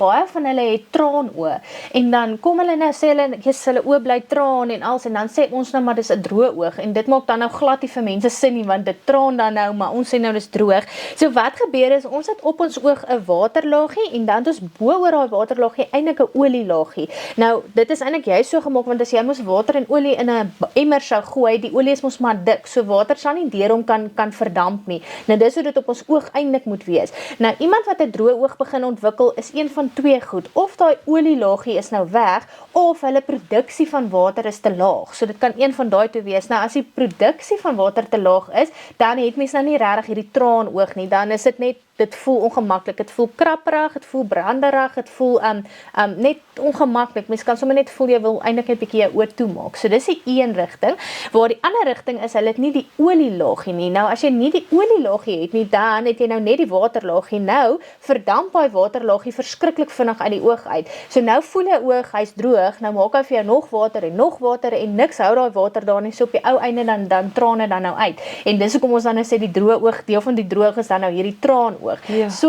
baie van hulle het traanoë, en dan kom hulle nou, sê hulle, hulle oë bly traan en alles, en dan sê ons nou maar dis 'n droë oog, en dit maak dan nou glad nie vir mense sin nie, want dit traan dan nou, maar ons sê nou dis droog. So wat gebeur is, ons het op ons oog 'n waterlaagie, en dan het ons bo oor daai waterlaagie eintlik 'n olielaagie. Nou, dit is eintlik jy so gemaak, want as jy mos water en olie in 'n emmer sou gooi, die olie is mos maar dik, so water sal nie deur hom kan verdamp nie. Nou dis hoe dit op ons oog eintlik moet wees. Nou iemand wat 'n droë oog begin ontwikkel, is een van twee goed. Of daai olielaagie is nou weg, of hulle produksie van water is te laag. So dit kan een van daai twee wees. Nou as die produksie van water te laag is, dan het mens nou nie regtig hierdie traanoog nie. Dan is dit net, dit voel ongemaklik, dit voel krapperig, dit voel branderig, dit voel net ongemaklik. Mens kan sommer net voel jy wil eintlik net 'n bietjie jou oë toemaak. So dis die een rigting. Waar die ander rigting is, hulle het nie die olielaagie nie. Nou as jy nie die olielaagie het nie, dan het jy nou net die waterlaagie. Nou verdamp daai waterlaagie verskriklik vinnig uit die oog uit. So nou voel jy oog, hy's droog, nou maak hy vir jou nog water en niks hou daai water daar nie. So op die ou einde dan trane dan nou uit. En dis hoekom ons dan nou sê die droë oog, deel van die droog is dan nou hierdie traanoog. Ja. So